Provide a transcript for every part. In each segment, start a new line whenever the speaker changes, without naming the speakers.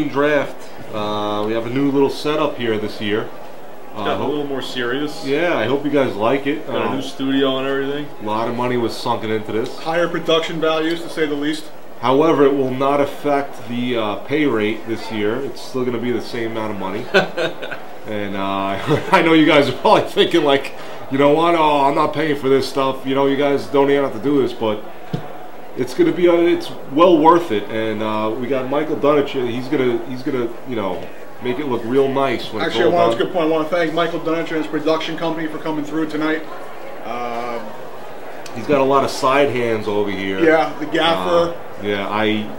2014 draft. We have a new little setup here this year.
Got a little more serious.
Yeah, I hope you guys like it.
Got a new studio and everything.
A lot of money was sunken into this.
Higher production values, to say the least.
However, it will not affect the pay rate this year. It's still going to be the same amount of money. And I know you guys are probably thinking like, you know what? Oh, I'm not paying for this stuff. You know, you guys don't even have to do this, but it's going to be it's well worth it. And we got Michael Dunich. He's gonna you know, make it look real nice when
Actually,
it's all
that's a good point. I want to thank Michael Dunich and his production company for coming through tonight.
He's got a lot of side hands over here.
Yeah, the gaffer.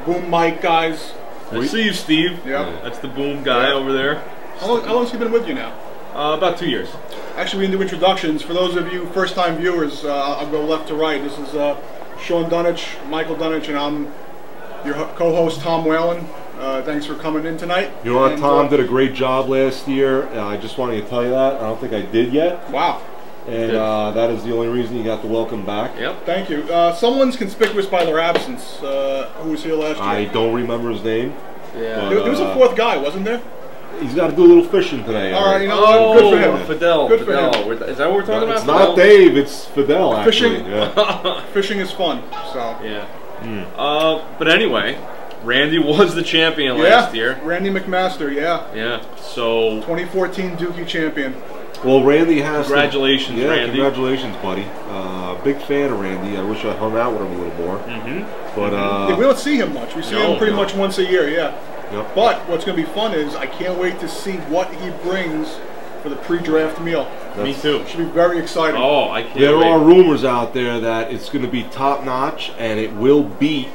Boom mic guys.
I see you, Steve.
Yeah.
That's the boom guy over there.
How long has he been with you now?
About 2 years.
Actually, we didn't do introductions. For those of you first-time viewers, I'll go left to right. This is Sean Dunich, Michael Dunich, and I'm your co-host, Tom Whalen. Thanks for coming in tonight.
You know what, Tom did a great job last year. I just wanted to tell you that. I don't think I did yet.
Wow.
And that is the only reason you got the welcome back.
Yep.
Thank you. Someone's conspicuous by their absence. Who was here last year?
I don't remember his name.
Yeah.
There was a fourth guy, wasn't there?
He's got to do a little fishing today.
All right, you know,
good
for him.
Fidel.
Good for
Fidel.
him.
Is that what we're talking about?
It's not Dave, it's Fidel, actually.
Fishing,
yeah.
fishing is fun. So
yeah. But anyway, Randy was the champion last year.
Randy McMaster, yeah.
Yeah. So
2014 Dookie champion.
Well, Randy has
congratulations, Randy.
Congratulations, buddy. Big fan of Randy. I wish I hung out with him a little more. But
we don't see him much. We see him pretty much once a year, yeah.
Yep.
But what's going to be fun is I can't wait to see what he brings for the pre-draft meal.
Me too.
Should be very exciting.
Oh, I can't
There
wait.
are rumors out there that it's going to be top-notch, and it will beat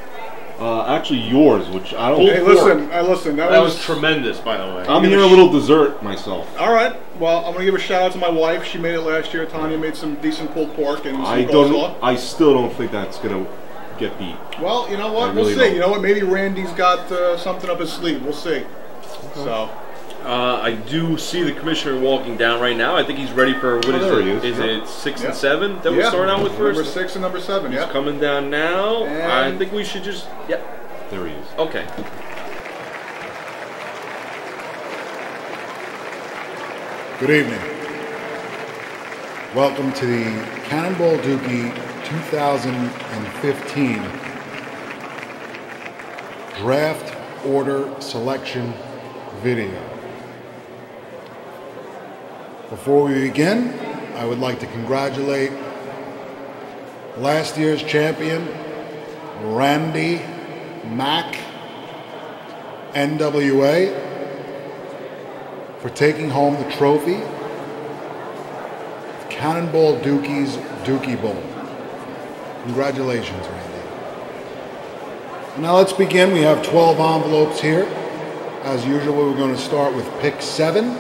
actually yours, which I don't.
Hey, listen. That
was tremendous, by the way.
I'm here a little dessert myself.
All right. Well, I'm going to give a shout out to my wife. She made it last year. Tanya made some decent pulled pork and some coleslaw.
I still don't think that's going to get beat.
Well, you know what? We'll see. You know what? Maybe Randy's got something up his sleeve. We'll see. Okay. So.
I do see the commissioner walking down right now. I think he's ready for what is it? Is it 6 and 7 that we start out with first?
Number 6 and number 7.
He's coming down now. And I think we should just. Yep.
There he is.
Okay.
Good evening. Welcome to the Cannonball Dookie 2015 Draft Order Selection video. Before we begin, I would like to congratulate last year's champion, Randy Mack, NWA, for taking home the trophy of Cannonball Dookie's Dookie Bowl. Congratulations, Randy. And now let's begin. We have 12 envelopes here. As usual, we're going to start with pick 7,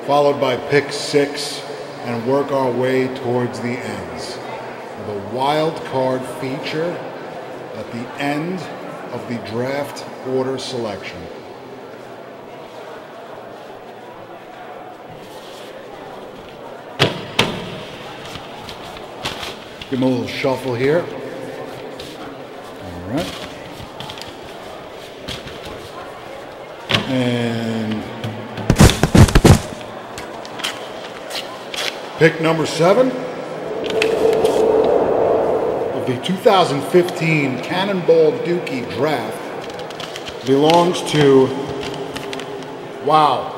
followed by pick 6, and work our way towards the ends. With a wild card feature at the end of the draft order selection. Give him a little shuffle here. All right. And pick number 7 of the 2015 Cannonball Dookie draft belongs to, wow,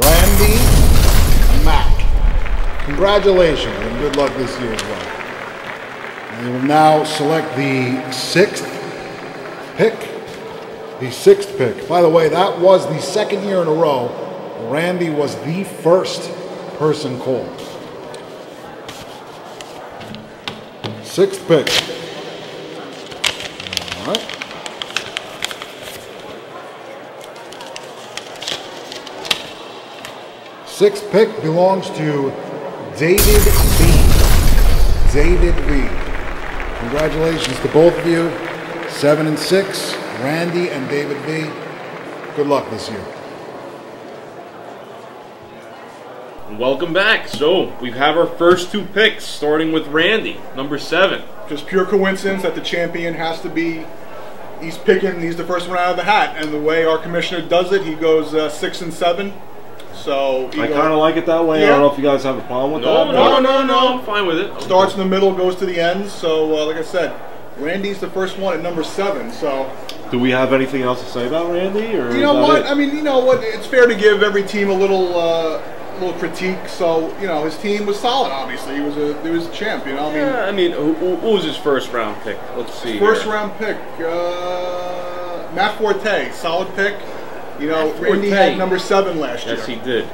Randy Mack. Congratulations and good luck this year as well. We will now select the 6th pick. The 6th pick. By the way, that was the 2nd year in a row Randy was the first person called. 6th pick. All right. Sixth pick belongs to David B. David B. Congratulations to both of you. 7 and 6, Randy and David B. Good luck this year.
Welcome back. So we have our first 2 picks, starting with Randy, number 7.
Just pure coincidence that the champion has to be he's the first one out of the hat, and the way our commissioner does it, he goes 6 and 7. So
I kind of like it that way. Yeah. I don't know if you guys have a problem with that.
No, I'm fine with it.
Starts in the middle, goes to the ends. So like I said, Randy's the first one at number 7. So.
Do we have anything else to say about Randy? Or
you know what? I mean, you know what? It's fair to give every team a little critique. So you know, his team was solid. Obviously, he was a champ. You know,
I mean, who was his first round pick? Let's see.
First round pick, Matt Forte, solid pick. You know, Randy had number 7 last year.
Yes, he did.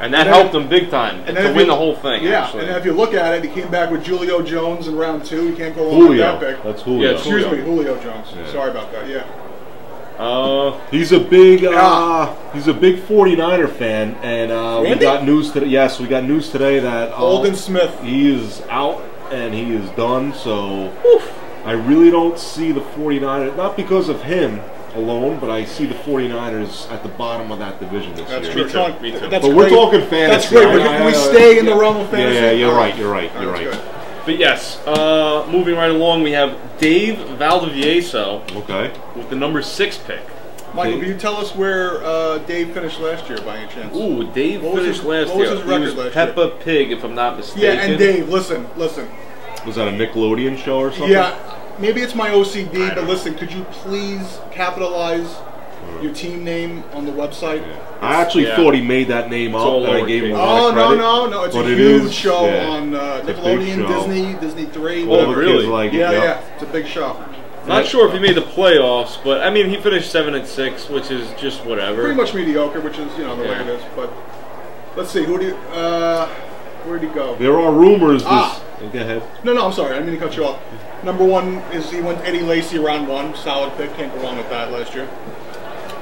And that helped him big time to win the whole thing.
Yeah,
actually.
And if you look at it, he came back with Julio Jones in round 2. You can't go wrong with that pick.
That's Julio.
Yeah, excuse me, Julio Jones. Yeah. Sorry about that. Yeah.
He's a big 49er fan, and we got news today. Yes, we got news today that
Aldon Smith,
he is out and he is done. So I really don't see the 49ers, not because of him alone, but I see the 49ers at the bottom of that division this year.
True. Me too.
But we're talking fantasy.
That's great. Can we stay in the realm of fantasy?
Yeah, you're right. You're right.
Good.
But yes, moving right along, we have Dave Valdivieso.
Okay.
With the number 6 pick.
Michael, can you tell us where Dave finished last year, by any chance?
Ooh, Dave finished last year.
What was his record last year?
Peppa Pig, if I'm not mistaken.
Yeah, and Dave, listen.
Was that a Nickelodeon show or something?
Yeah. Maybe it's my OCD, but listen, could you please capitalize your team name on the website?
Yeah. I actually thought he made that name up, and I gave him a lot of credit.
No, it's a huge show on Nickelodeon, Disney 3.
All the kids like it.
Yeah, it's a big show.
Not sure if he made the playoffs, but I mean, he finished 7 and 6, which is just whatever.
Pretty much mediocre, which is the way it is. But let's see, where'd he go?
There are rumors. Go ahead.
No, I'm sorry. I didn't mean to cut you off. Number 1 is he went Eddie Lacy round 1. Solid pick. Can't go wrong with that last year.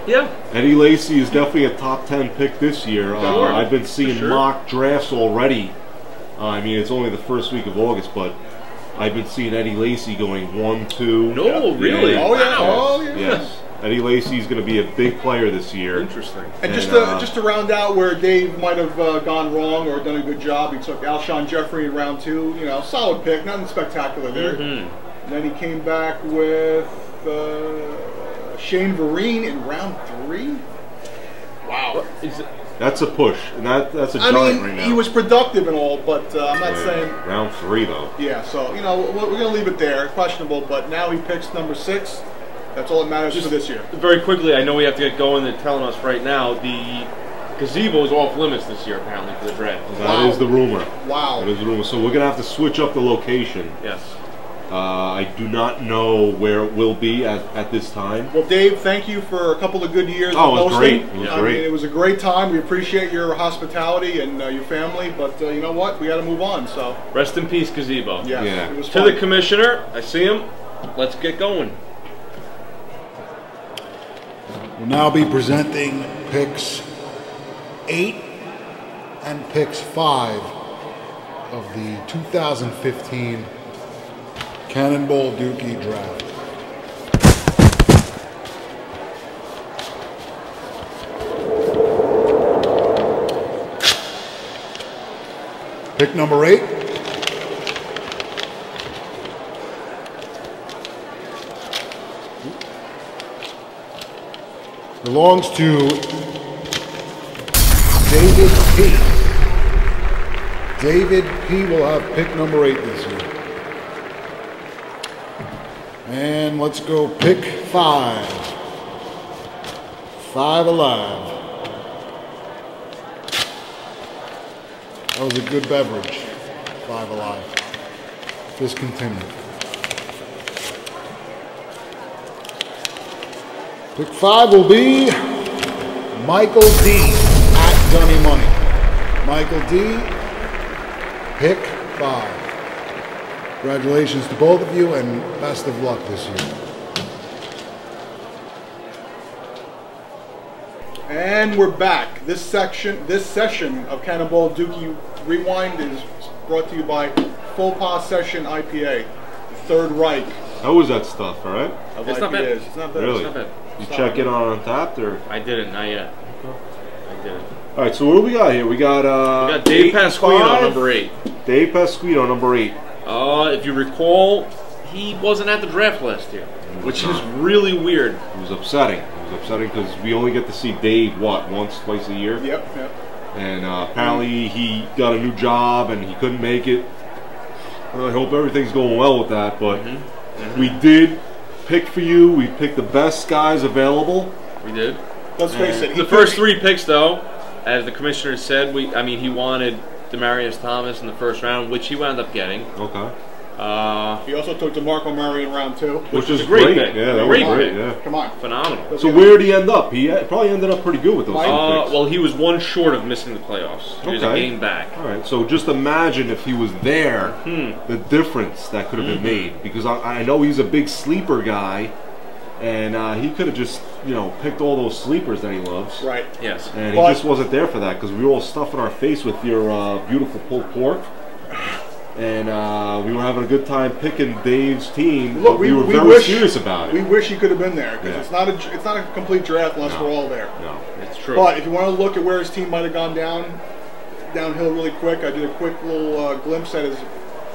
Yeah.
Eddie Lacy is definitely a top 10 pick this year. I've been seeing mock drafts already. I mean, it's only the first week of August, but I've been seeing Eddie Lacy going 1, 2.
No, really?
Yeah. Oh, yeah.
Yes. Eddie Lacy is going to be a big player this year.
Interesting.
And just to round out where Dave might have gone wrong or done a good job, he took Alshon Jeffrey in round 2. You know, solid pick, nothing spectacular there. And then he came back with Shane Vereen in round 3. Wow.
That's a push, and that's a giant right now.
He was productive and all, but I'm not saying
round 3 though.
Yeah, so you know we're going to leave it there. Questionable, but now he picks number 6. That's all that matters for this year.
Very quickly, I know we have to get going. They're telling us right now the gazebo is off limits this year, apparently, for the draft.
That is the rumor.
Wow.
That is the rumor. So we're going to have to switch up the location.
Yes.
I do not know where it will be at this time.
Well, Dave, thank you for a couple of good years
of hosting.
Great.
It was great.
It was a great time. We appreciate your hospitality and your family, but you know what? We got to move on. So
rest in peace, gazebo.
Yes, yeah. It was
fun. To the commissioner, I see him. Let's get going.
We'll now be presenting picks 8 and picks 5 of the 2015 Cannonball Dookie draft. Pick number 8. Belongs to David P. David P. will have pick number 8 this year. And let's go pick 5. 5 alive. That was a good beverage. 5 alive. Discontinued. Pick 5 will be Michael D. at Dunny Money. Michael D. Pick 5. Congratulations to both of you and best of luck this year.
And we're back. This session of Cannonball Dookie Rewind is brought to you by Full Pas Session IPA, the Third Reich.
How was that stuff, all right?
It's not bad.
It's not bad.
Really?
It's not bad.
You check it on Untapped, or?
I didn't, not yet. I didn't.
All right, so what do we got here? We got
Dave Pasquino, number 8.
Dave Pasquino, number 8.
If you recall, he wasn't at the draft last year. which is really weird.
It was upsetting. It was upsetting because we only get to see Dave, what, once, twice a year?
Yep.
And apparently he got a new job and he couldn't make it. Well, I hope everything's going well with that, but we did pick for you. We picked the best guys available.
We did.
Let's face it.
The first 3 picks, though, as the commissioner said, he wanted Demaryius Thomas in the first round, which he wound up getting.
Okay.
He also took DeMarco Murray in round 2.
Which is
great
great.
pick.
Yeah, that was great. Yeah.
Come on.
Phenomenal.
So where did he end up? He probably ended up pretty good with those picks.
Well, he was 1 short of missing the playoffs. He was a game back.
All right. So just imagine if he was there, the difference that could have been made. Because I know he's a big sleeper guy, and he could have just picked all those sleepers that he loves.
Right.
Yes.
And he just wasn't there for that because we were all stuffing our face with your beautiful pulled pork. And we were having a good time picking Dave's team.
Look,
we were very serious about it.
We wish he could have been there because it's not a complete draft unless we're all there.
No,
it's true.
But if you want to look at where his team might have gone downhill really quick, I did a quick little glimpse at his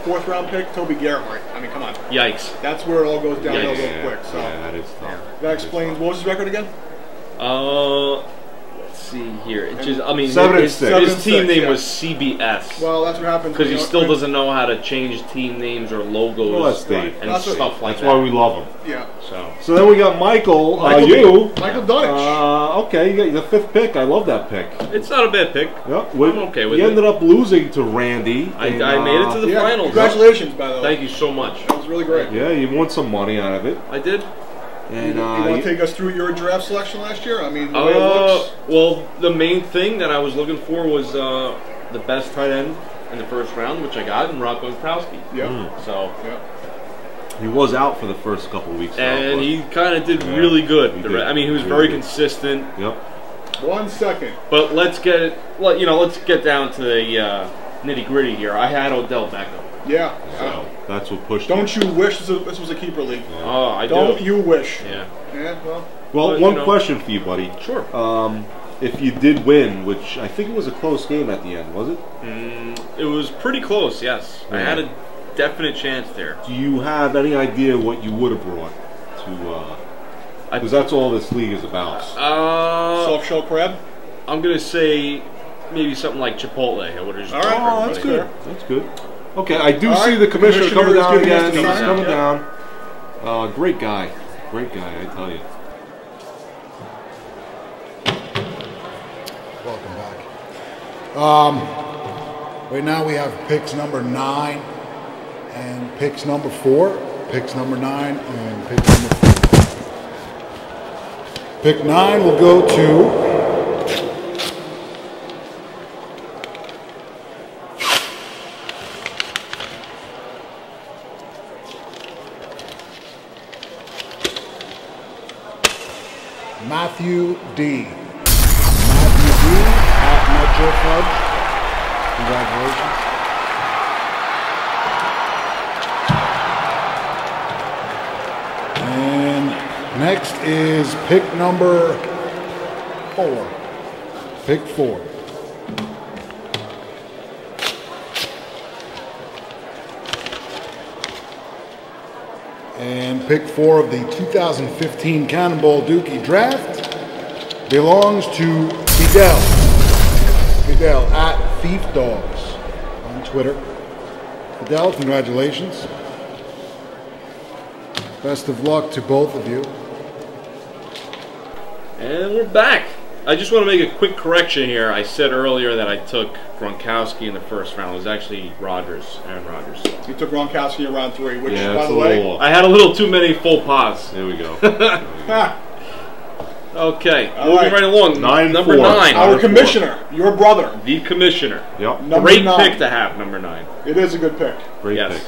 4th round pick, Toby Gerhardt. I mean, come on.
Yikes.
That's where it all goes downhill real quick. So
that is tough.
That explains. What was his record again?
Let's see here. It just,
7-6.
His team name was CBS.
Well, that's what happens
because he still doesn't know how to change team names or logos
well, that's Dave.
and stuff like that.
That's why we love him.
Yeah.
So then we got Michael
Michael Dunich.
Okay, you got the 5th pick. I love that pick.
It's not a bad pick.
Yep.
I'm okay with it.
He ended up losing to Randy.
I made it to the finals.
Congratulations, by the way.
Thank you so much.
That was really great.
Yeah, you won some money out of it.
I did.
And
you want to take us through your draft selection last year? I mean, the way it looks.
Well, the main thing that I was looking for was the best tight end in the first round, which I got in Rocco Gronkowski.
Yeah.
So.
Yeah.
He was out for the first couple of weeks.
And he kind of did really good. He was very consistent.
Yep.
1 second.
But let's get down to the nitty gritty here. I had Odell Beckham.
Yeah.
So that's what pushed.
Don't you wish this was a keeper league?
Yeah.
Oh, I
don't
do.
you wish?
Yeah.
Yeah.
Well, one question for you, buddy.
Sure.
If you did win, which I think it was a close game at the end, was it?
It was pretty close. Yes, I had a definite chance there.
Do you have any idea what you would have brought to? Because that's all this league is about.
Soft shell crab.
I'm gonna say maybe something like Chipotle. I would have just.
All right.
Oh, that's good. That's good. Okay, I do see the commissioner coming down again. He's coming down. Great guy. Great guy, I tell you.
Welcome back. Right now we have picks number 9 and picks number 4. Picks number 9 and picks number 4. Pick 9 will go to Matthew D. Matthew D. at Metro Fudge. Congratulations. And next is pick number 4. Pick 4. And pick 4 of the 2015 Cannonball Dookie draft belongs to Fidel. Fidel at Thief Dogs on Twitter. Fidel, congratulations. Best of luck to both of you.
And we're back. I just want to make a quick correction here. I said earlier that I took Gronkowski in the first round. It was actually Aaron Rodgers.
You took Gronkowski in round 3, which,
yeah,
by the way,
I had a little too many faux pas.
There we go.
Okay, moving right along. Number 9.
Our commissioner, your brother.
The commissioner.
Yep.
Great pick to have, number 9.
It is a good pick.
Great pick.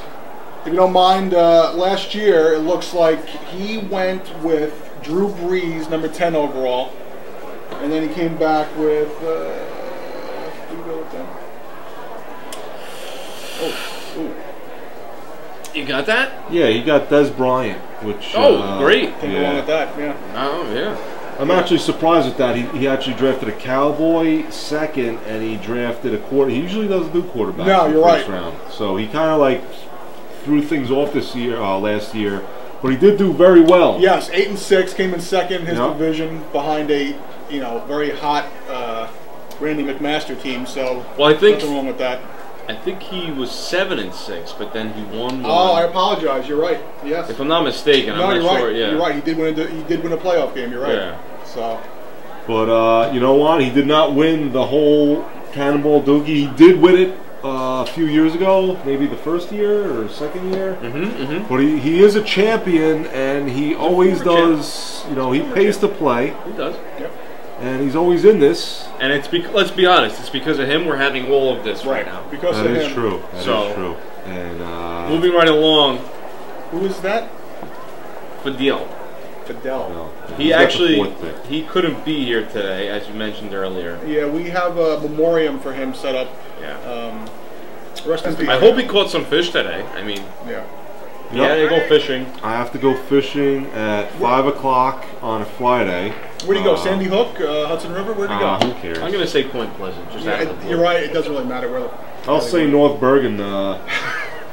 If you don't mind, last year it looks like he went with Drew Brees, number 10 overall. And then he came back with, who did we go with them? Oh.
You got that?
Yeah, he got Des Bryant, which...
great.
Came along with that, yeah.
Oh, yeah.
I'm actually surprised at that. He actually drafted a Cowboy second, and he drafted a quarter. He usually doesn't do quarterbacks in the first round. So he kind of like threw things off this year, last year, but he did do very well.
Yes, 8-6, came in second in his
Yeah.
division behind a very hot Randy McMaster team. So
Well, I think
nothing wrong with that.
he was 7-6, but then he won one.
Oh, I apologize. You're right. Yes.
If I'm not mistaken,
no,
I'm
you're
not
right.
sure. Yeah,
You're right. He did win a playoff game. You're right.
Yeah.
So.
But you know what? He did not win the whole Cannonball Dookie. He did win it a few years ago, maybe the first year or second year. But he is a champion, and he always does. You know, he pays to play.
He does.
Yep.
And he's always in this.
And let's be honest, it's because of him we're having all of this right now.
Because
That
of
is
him.
true. That
So-
is true. And
Moving right along,
Who is that?
Fidel.
Fidel.
no,
He
he's got the
actually,
fourth pick.
he couldn't be here today, as you mentioned earlier.
Yeah, we have a memoriam for him set up.
Yeah.
Rest in peace.
I hope he caught some fish today. I mean,
Yeah.
yeah, they go fishing.
I have to go fishing at 5 o'clock on a Friday.
Where'd he go? Sandy Hook, Hudson River? Where'd he go?
Who cares?
I'm gonna say Point Pleasant. Just out of the
You're
blue.
right. It doesn't really matter where.
I'll say North Bergen.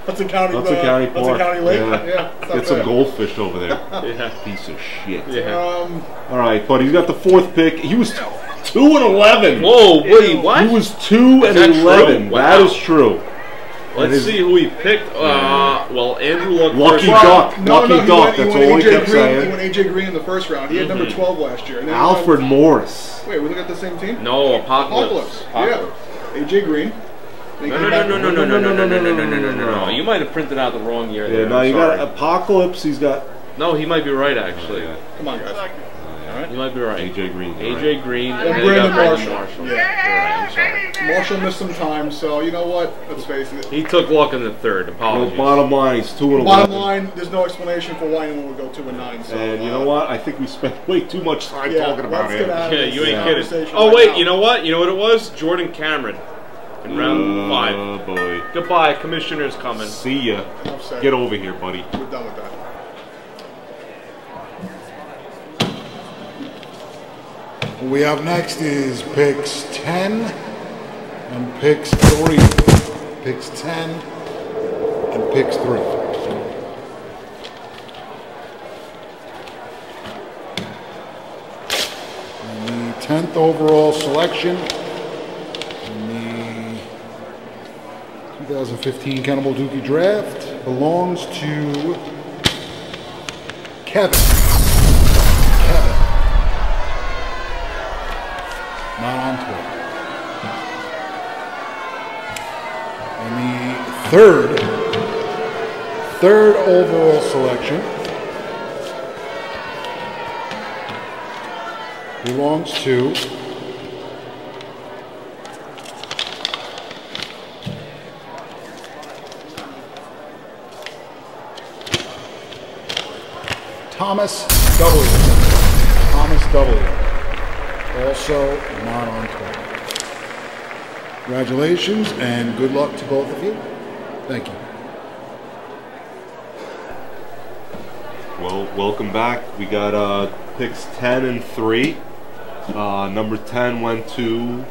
Hudson County.
Hudson County
Hudson
Park.
County Lake.
Yeah.
Yeah. it's not
Get some
bad.
goldfish over there.
Yeah.
Piece of shit.
Yeah.
All right, but he's got the fourth pick. He was 2-11.
Whoa, wait, what?
He was 2-11.
true? Wow.
That is true.
Let's
his-
see who he picked. Well, Andrew Luck.
Lucky
first.
Duck. Lucky
he
Duck.
went-
That's
went
all he
AJ
kept
Green,
saying.
He went AJ Green in the first round. He had number 12 last year. And then
Alfred Morris.
Wait, we look at the same team?
No, Apocalypse.
Yeah. AJ Green. Then he
No,
came
no,
back-
no, no, no, no, no, no, no, no, no, no, no, no. You might have printed out the wrong year
Yeah,
there.
no,
I'm
you
sorry.
got Apocalypse. He's got.
No, he might be right, actually.
Yeah.
Come on, guys.
He might be right.
AJ Green.
AJ Green.
And
then you
Brandon
got
Marshall.
You're right, I'm sorry.
Marshall missed some time, so you know what? Let's face it.
He took Luck in the third.
Well,
Apologies.
bottom line, he's 2-11.
Bottom line, there's no explanation for why anyone would go 2-9. So,
And you know what? I think we spent way too much time
Yeah,
talking about
let's get
it.
out of
Yeah,
this
you ain't
conversation
kidding. Oh,
right
wait,
now.
you know what? You know what it was? Jordan Cameron in round 5.
Oh boy.
Goodbye, commissioner's coming.
See ya.
Enough said.
Get over here, buddy.
We're done with that.
What we have next is picks 10 and picks 3. Picks 10 and picks 3. And the 10th overall selection in the 2015 Cannonball Dookie Draft belongs to Kevin. Not on tour. And the third overall selection belongs to Thomas W. Thomas W. Also not on tour. Congratulations and good luck to both of you. Thank you.
Well, welcome back. We got picks 10 and 3. Number 10 went to.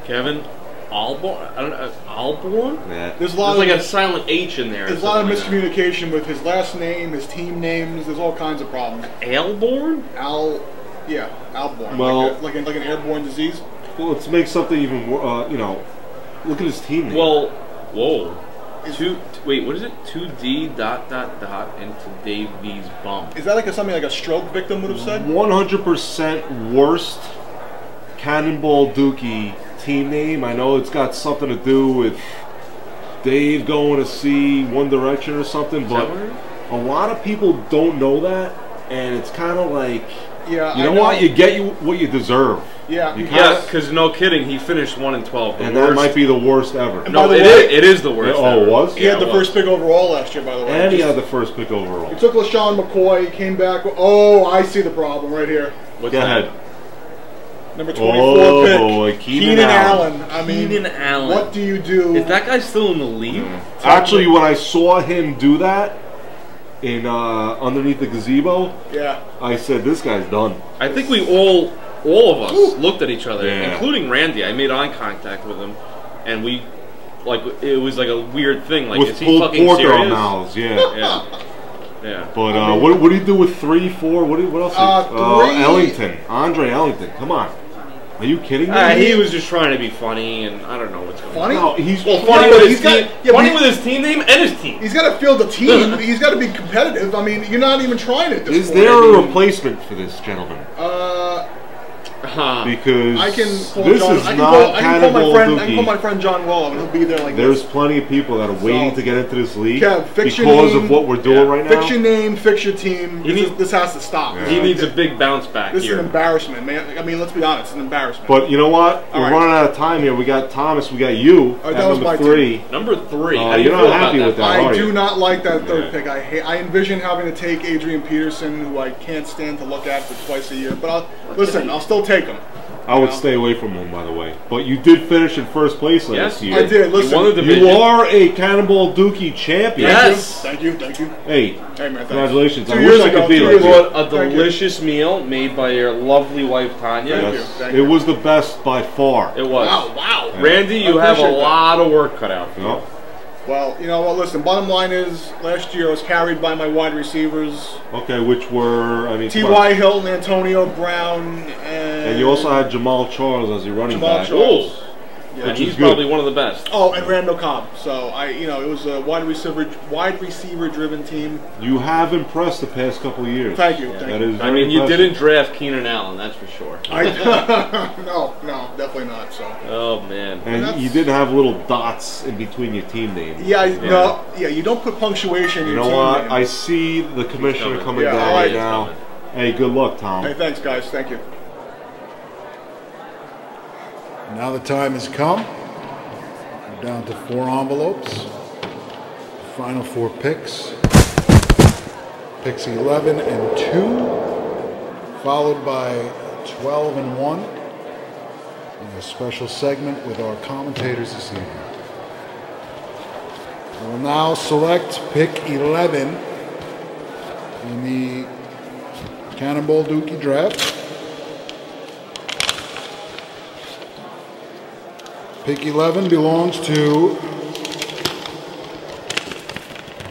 Kevin Alborn? I don't know. Alborn?
Yeah.
There's a lot
There's
of
like a silent H in there.
There's a lot of miscommunication with his last name, his team names. There's all kinds of problems.
Alborn?
Alborn.
Well-
like an airborne disease.
Well, let's make something even more. Look at his team name.
Well, whoa. Wait, what is it? 2D ... into Dave V's bum.
Is that like something like a stroke victim would have said?
100% worst Cannonball Dookie team name. I know it's got something to do with Dave going to see One Direction or something, but a lot of people don't know that, and it's kind of like,
Yeah.
you know what? You get what you deserve.
Yeah.
You
Yeah, because no kidding, he finished 1-12.
And that might be the worst ever.
And
No,
by the
it
way-
is. It is the worst.
Oh, it
ever.
was?
He had the
it
first pick overall last year, by the way.
And he had the first pick overall.
He took LaShawn McCoy. He came back. Oh, I see the problem right here.
What's
Go
that?
ahead.
Number 24
Oh,
pick.
boy, Keenan
Allen. I mean,
Keenan Allen.
what do you do?
Is that guy still in the league?
Actually, when I saw him do that in underneath the gazebo,
Yeah.
I said, "This guy's done."
I think we all of us looked at each other,
Yeah.
including Randy. I made eye contact with him, and we, like, it was like a weird thing. Like,
With
is he
pulled
fucking
pork in our
serious?
mouths, yeah.
Yeah. Yeah.
But
I mean-
what do you do with 3, 4? What else?
3.
Ellington, Andre Ellington. Come on, are you kidding me?
He was just trying to be funny, and I don't know what's going on.
Funny?
No, he's
Funny
but
with
he's
his
got-
team.
yeah, but
Funny
he-
with his team name and his team.
He's got to field the team. He's got to be competitive. I mean, you're not even trying at this
Is
point.
there
I
a
mean,
replacement for this gentleman? Because
I can call
this
John,
is
I can
not
call, I can call my
Cannonball
friend. I can call
Dookie.
my friend John Wall, and he'll be there like
There's
this.
plenty of people that are waiting
So,
to get into this league
Kev, fix your
because
name.
of what we're doing right now.
Fix your name, fix your team. This has to stop.
He needs a big bounce back
This
here.
is an embarrassment, man. I mean, let's be honest, it's an embarrassment.
But you know what?
All
We're
right.
running out of time here. We got Thomas. We got you
All right,
at
that was
number
my
3.
Number 3. How do you
you're
feel
not happy
about
with that,
I
are
do
you?
not like that third
Yeah.
pick. I envision having to take Adrian Peterson, who I can't stand to look at for twice a year. But I'll still take him.
I would stay away from him, by the way. But you did finish in first place last
Yes,
year.
I did. Listen,
You won the division.
You are a Cannonball Dookie champion.
Yes.
Thank you.
Hey,
Hey, man, thanks.
congratulations.
2
I
years
wish I
ago,
could be
2
like
years
you.
ago.
Brought a
Thank you.
delicious meal made by your lovely wife Tanya.
Thank you.
Yes.
Thank
It
you.
was the best by far.
It was.
Wow.
Randy, you
I
have a
appreciate that.
lot of work cut out for you.
No.
Well, you know what? Listen, bottom line is, last year I was carried by my wide receivers,
Okay, which were, I mean, come on.
T.Y. Hilton, Antonio Brown,
And you also had Jamal Charles as your running
Jamal
back.
Charles.
And
Which
he's
is good.
probably one of the best.
Oh, and Randall Cobb. So it was a wide receiver driven team.
You have impressed the past couple of years.
Thank you.
That is
I
very
mean, you
impressive.
didn't draft Keenan Allen, that's for sure.
No, definitely not. So.
Oh man.
And you didn't have little dots in between your team names.
Yeah, you don't put punctuation in
You
your
know
team
what?
name.
I see the commissioner coming
Yeah,
down
all
right
right.
now. Hey, good luck, Tom.
Hey, thanks, guys. Thank you.
Now the time has come. We're down to 4 envelopes. Final 4 picks. Picks 11 and 2, followed by 12 and 1. In a special segment with our commentators this evening. We will now select pick 11 in the Cannonball Dookie draft. Pick 11 belongs to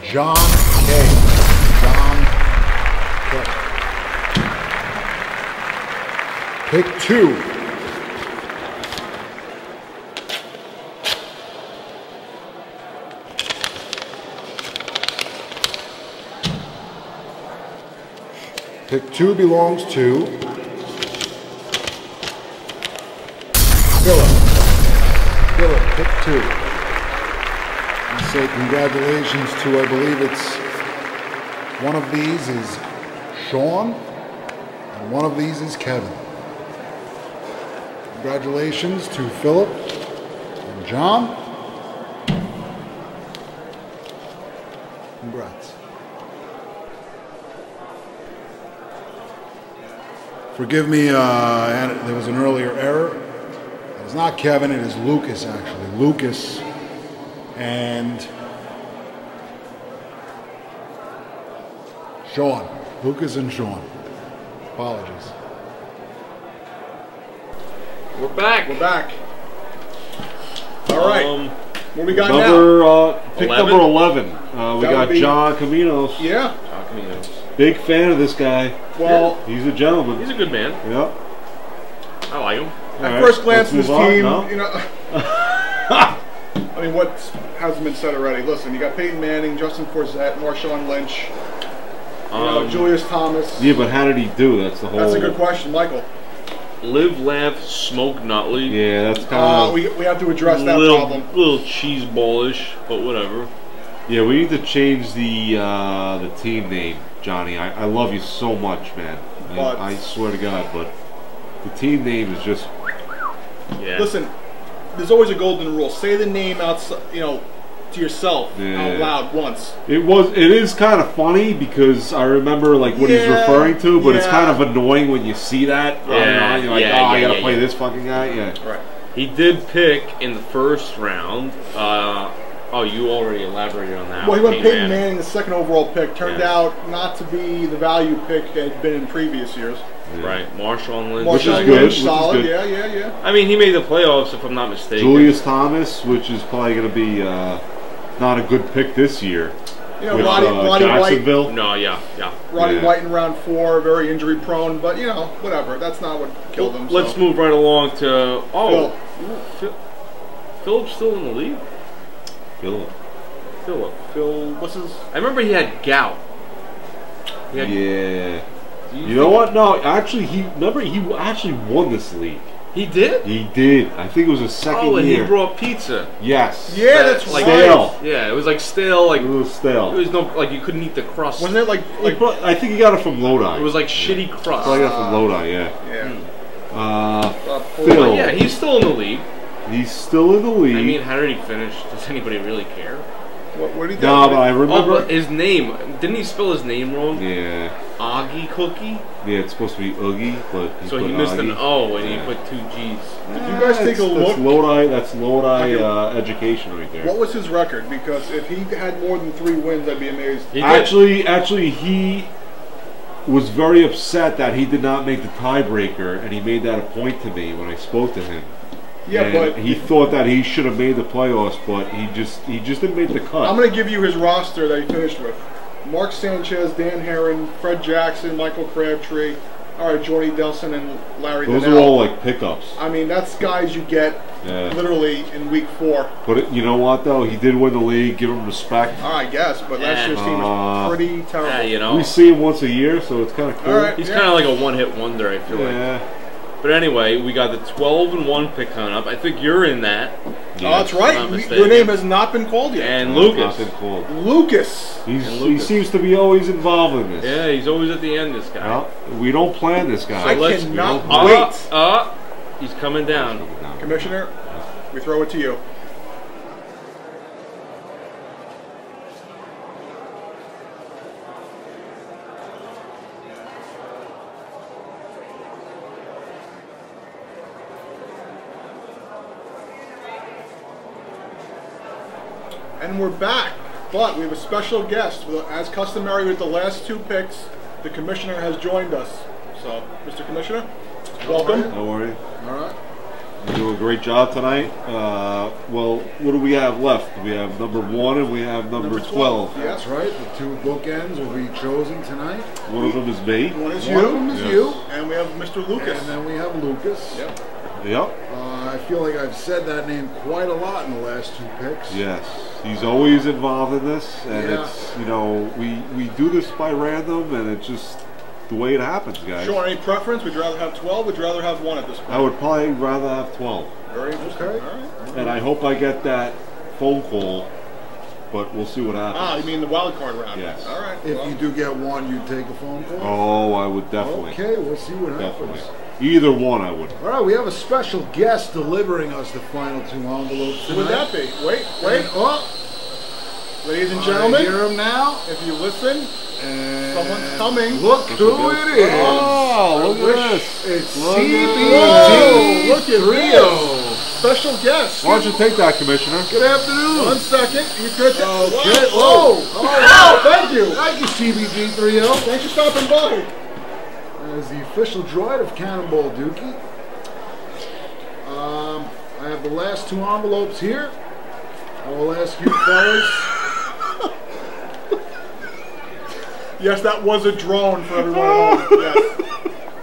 John K. John K. Pick 2. Pick 2 belongs to Philip. Philip, pick 2. I say congratulations to, I believe it's, one of these is Sean, and one of these is Kevin. Congratulations to Philip and John. Congrats. Forgive me, there was an earlier error. It's not Kevin, it is Lucas, actually. Lucas and Sean. Lucas and Sean. Apologies.
We're back.
We're back. All right. What we got now?
Pick
11?
number 11. We
That
got
would be-
John Caminos.
Yeah.
Big fan of this guy.
Well,
He's a gentleman.
He's a good man.
Yep.
I like him.
at first glance, this
let's move on,
team,
no?
you know. I mean, what hasn't been said already? Listen, you got Peyton Manning, Justin Forsett, Marshawn Lynch, Julius Thomas.
Yeah, but how did he do? That's the whole.
That's a good question, Michael.
Live, laugh, smoke, Nutley.
Yeah, that's kind of.
We have to address that problem.
Little cheese ballish, but whatever.
Yeah, we need to change the team name, Johnny. I love you so much, man. I swear to God, but the team name is just.
Yeah.
Listen, there's always a golden rule. Say the name outside, to yourself out loud once.
It is kind of funny because I remember like what he's referring to, but it's kind of annoying when you see that.
Yeah,
You're like, I gotta play this fucking guy. Yeah.
Right.
He did pick in the first round. You already elaborated on that.
Well, he went Peyton Manning, the second overall pick. Turned out not to be the value pick it had been in previous years.
Yeah.
Right, Marshawn Lynch.
Which is
Marshawn
good,
Lynch,
which is
solid.
good.
Yeah.
I mean, he made the playoffs, if I'm not mistaken.
Julius Thomas, which is probably going to be not a good pick this year.
You know,
with
Roddy White.
Jacksonville.
No, yeah.
Roddy
Yeah.
White in round 4, very injury prone, but you know, whatever. That's not what killed him.
Let's
so.
move right along to Philip's still in the league.
Philip.
Phil.
What's his?
I remember he had gout.
Yeah. You know what? No, actually, he actually won this league.
He did?
He did. I think it was his second
Oh, and
year.
he brought pizza.
Yes.
Yeah, that's
like
right.
stale.
Yeah, it was like stale. Like
It was stale.
it was no like you couldn't eat the crust.
Wasn't it like
I think he got it from Lodi.
It was like shitty crust.
I got it from Lodi. Yeah.
yeah?
Phil.
But yeah, he's still in the league.
He's still in the league.
I mean, how did he finish? Does anybody really care?
What did he do?
no, but I remember.
Oh, but his name. Didn't he spell his name wrong?
Yeah.
Augie Cookie?
Yeah, it's supposed to be Oogie, but
So he
put
missed an
Augie.
O and
Yeah.
he put 2 G's.
Did you guys take a look?
That's Lodi education right there.
What was his record? Because if he had more than 3 wins, I'd be amazed.
He did.
Actually, he was very upset that he did not make the tiebreaker, and he made that a point to me when I spoke to him.
Yeah,
And
but
he thought that he should have made the playoffs, but he just didn't make the cut.
I'm going to give you his roster that he finished with. Mark Sanchez, Dan Herron, Fred Jackson, Michael Crabtree, all right, Jordy Delson, and Larry
Those
Donnell.
are all like pickups.
I mean, that's guys you get literally in week 4.
But you know what though? He did win the league. Give him respect.
I guess, but last year's team was pretty terrible.
Yeah, you know.
We see him once a year, so it's kind of cool.
All right.
He's kind of like a one-hit wonder, I feel like.
Yeah.
But anyway, we got the 12-1 pick coming up. I think you're in that.
Oh, that's right.
If I'm not
Your name
mistaken.
has not been called yet.
And
Not
Lucas.
been called.
Lucas.
He
Lucas.
seems to be always involved in this.
Yeah, he's always at the end, this guy.
Well, we don't plan this guy.
I
let's-
cannot
we
wait.
He's coming down.
Commissioner, we throw it to you. And we're back, but we have a special guest. As customary with the last 2 picks, the commissioner has joined us. So, Mr. Commissioner, welcome.
Don't worry.
All right.
You do a great job tonight. Well, what do we have left? We have number 1 and we have number 12.
Yeah.
That's right. The 2 bookends will be chosen tonight.
One of them is me.
One is
One of them is
Yes.
you.
and we have Mr. Lucas.
And then we have Lucas.
Yep.
Yep.
I feel like I've said that name quite a lot in the last 2 picks.
Yes. He's always involved in this, and
Yeah.
it's, you know, we do this by random, and it's just the way it happens, guys.
Sean, any preference? Would you rather have 12? Would you rather have 1 at this point?
I would probably rather have 12.
Very interesting.
Okay.
All right.
And I hope I get that phone call, but we'll see what happens.
Ah, you mean the wild card round?
Yes.
All right.
If
well,
you do get 1, you take a phone call?
Oh, I would definitely.
Okay, we'll see what
Definitely.
happens.
Either one I would.
All right, we have a special guest delivering us the final 2 envelopes
who would
tonight.
that be? Wait.
Oh,
Ladies and
I
gentlemen,
hear him now.
if you listen,
And
someone's coming.
Look who it is.
Oh, look at this.
It's
Look at
CBD
Whoa, look at
Trio.
Special guest.
Why don't you take that, Commissioner?
Good afternoon.
1 second. He's going to take.
Okay.
Whoa.
Oh,
Thank you.
thank you, CBD Trio.
Thanks for stopping by.
As the official droid of Cannonball Dookie. I have the last 2 envelopes here. I will ask you fellas.
Yes, that was a drone for everyone at home. Yes.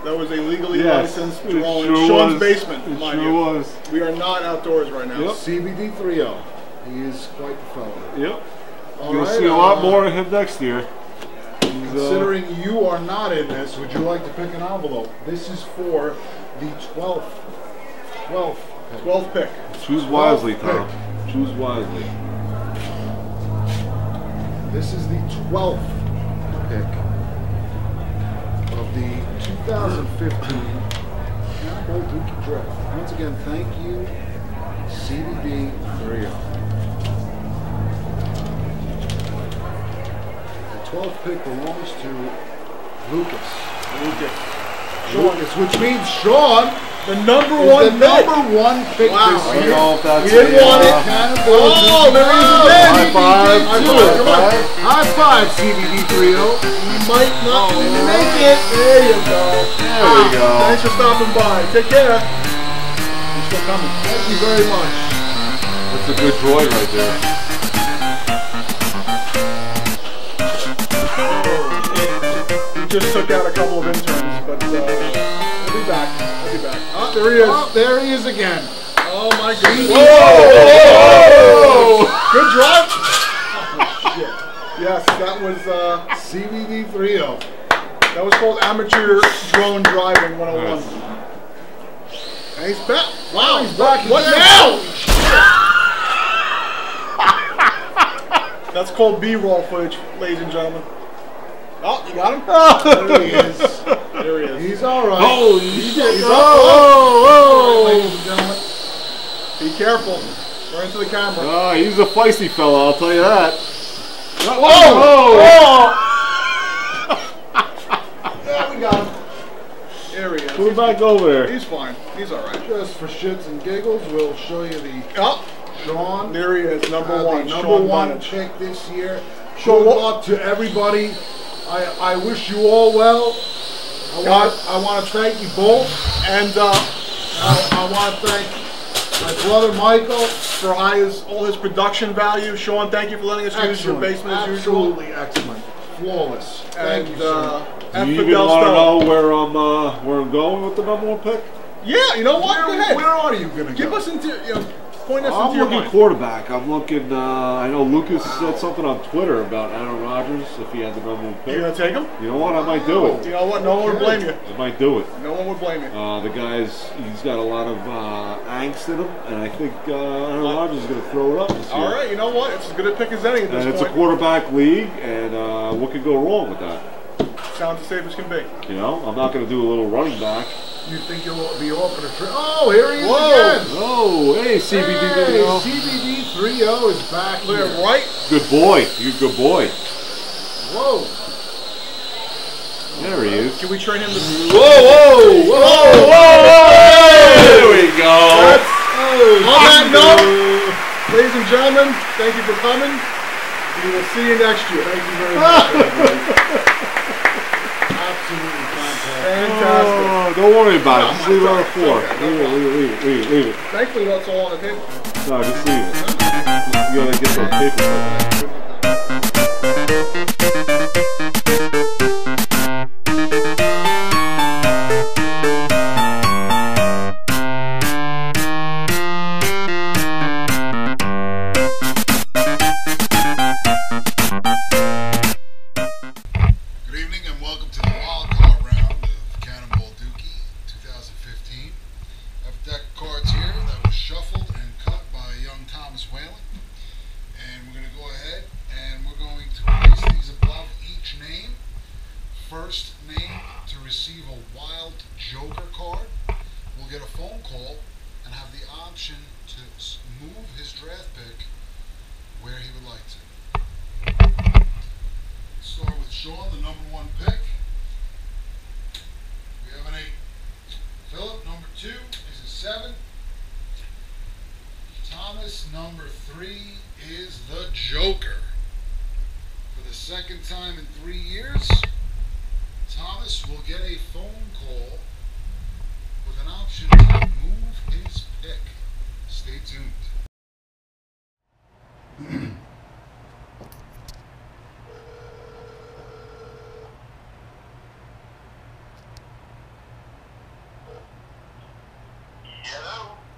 That was a legally licensed
it
drone
sure
in Sean's
was.
basement,
It
mind
sure
you.
was.
We are not outdoors right now.
Yep.
CBD Trio. He is quite the fellow.
Yep.
All
You'll
right,
see a lot more of him next year.
Considering you are not in this, would you like to pick an envelope? This is for the 12th.
12th pick.
Choose wisely,
12th
Tom. Choose wisely.
This is the 12th pick of the 2015 Cannonball Dookie draft. Once again, thank you, CBD Trio. The 12th pick belongs to Lucas. Lucas, which means Sean
The number
is
one
the
pick.
number 1 pick
Wow.
this
I don't
year.
know if that's
We didn't
a,
want it.
Cannonball
Oh,
Dookie.
there he is again.
High five.
High
Come
five. Come on.
on.
High five, CBD Trio.
You might not
Oh.
make it. There you go.
There we go.
Thanks for stopping by. Take care. He's still coming.
Thank you very much.
That's a good droid right there.
just took out a couple of interns, but we'll be back. We'll be back. Oh, there he is.
Oh, there he is again.
Oh my goodness.
Whoa!
Good drive.
Oh, shit.
Yes, that was
CBD 3.0.
that was called amateur drone driving 101.
Nice.
And he's back.
Wow, he's back
What
again.
now? That's called B-roll footage, ladies and gentlemen. Oh, you got him?
There he is.
There he is.
He's all right.
Holy
He's
shit.
up.
Whoa,
Ladies and gentlemen.
Be careful. Right into the camera.
whoa. He's a feisty fella, I'll tell you that.
Whoa! Yeah, we got him. There he is.
Put him back over there.
He's fine. He's all right.
Just for shits and giggles, we'll show you the
Oh,
Sean.
there he is. Number one.
Number
Sean
one
Bennett.
pick this year.
Sean,
Good
what-
luck to everybody. I wish you all well. I want to thank you both.
And
I want to thank my brother Michael.
for all his production value. Sean, thank you for letting us use your basement as usual.
Absolutely excellent. Flawless. Thank
And
you, sir.
Do
F.
you even
Fidel
want to
Stella.
know where I'm going with the number one pick?
Yeah, you know what? Go ahead.
Where are you going to
Give
go?
us into, point us
I'm
into your
looking
mind.
quarterback. I'm looking. I know Lucas said something on Twitter about Aaron Rodgers if he had the number one
You
pick.
gonna take him?
You know what? I might do it.
You know what? No one would blame you.
I might do it.
No one would blame you.
The guy's he's got a lot of angst in him, and I think Aaron Rodgers is going to throw it up this year.
All right, you know what? It's as good a pick as any at this
And it's a
point.
quarterback league, and what could go wrong with that?
Sounds as safe as can be.
You know, I'm not going to do a little running back.
You think you'll be off on a trip? Oh, here he is
Whoa.
again.
Oh, hey, CBD
Hey,
video.
CBD 3.0 is back
Look
here.
at right.
Good boy. You're a good boy.
Whoa.
There he is.
Can we train him to?
Whoa! There we go.
On that note, ladies and gentlemen, thank you for coming. We will see you next year.
Thank you very much, everybody. Absolutely fantastic.
Fantastic.
Oh, don't worry about it.
No,
Just leave it on the
it's
floor.
okay.
Leave it.
Thankfully, that's all on the table.
No, just leave it. You gotta get those papers.
Good evening and welcome to the wild card round of Cannonball Dookie 2015. I have a deck of cards here that was shuffled and cut by young Thomas Whalen. And we're going to go ahead and we're going to place these above each name. First name to receive a wild joker card will get a phone call and have the option to move his draft pick where he would like to. Start with Sean, the number one pick. We have an 8. Philip, number 2, is a 7. Thomas, number 3, is the Joker. For the second time in 3 years, Thomas will get a phone call with an option to move his pick. Stay tuned.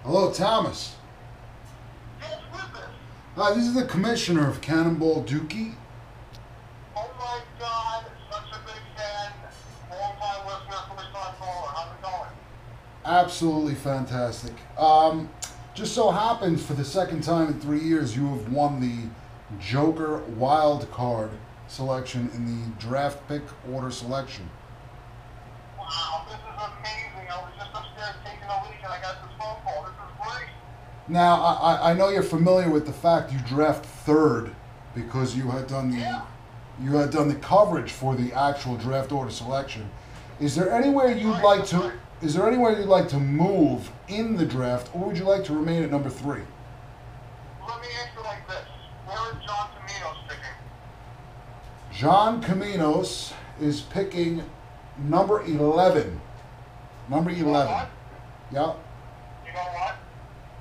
Hello, Thomas. Hi, this is the commissioner of Cannonball Dookie.
Oh my God, such a big fan, long-time listener, first-time caller. How's it going?
Absolutely fantastic. Just so happens for the second time in 3 years you have won the Joker wild card selection in the draft pick order selection.
Wow, this is amazing. I was just upstairs taking a leak and I got this phone call. This is great.
Now I know you're familiar with the fact you draft third because you had done the coverage for the actual draft order selection. Is there anywhere you'd like to? Is there anywhere you'd like to move in the draft, or would you like to remain at number 3?
Let me answer like this. Where is John Camino's picking?
John Caminos is picking number 11. Number 11.
what?
Yeah.
You know what?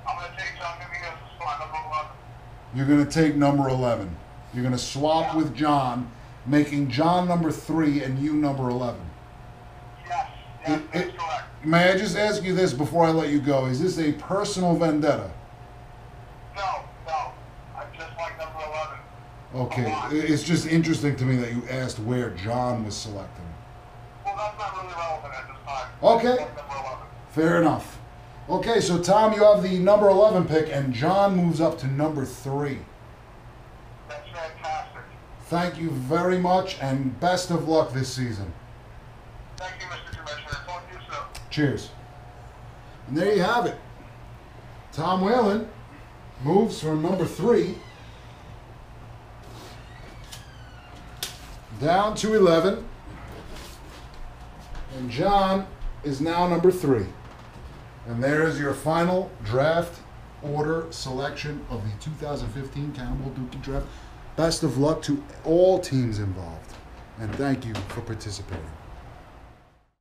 I'm going to take John Camino's spot, number 11.
You're going to take number 11. You're going to swap with John, making John number 3 and you number 11.
Yes, that's correct.
May I just ask you this before I let you go? Is this a personal vendetta?
No. I just like number 11.
Okay, it's just interesting to me that you asked where John was selecting.
Well, that's not really relevant at this time.
Okay.
I like number 11.
Fair enough. Okay, so Tom, you have the number 11 pick, and John moves up to number 3.
That's fantastic.
Thank you very much, and best of luck this season.
Thank you, Mr. Commissioner. Talk to you soon.
Cheers. And there you have it. Tom Whalen moves from number 3 down to 11. And John is now number 3. And there is your final draft order selection of the 2015 Cannonball Dookie draft. Best of luck to all teams involved. And thank you for participating.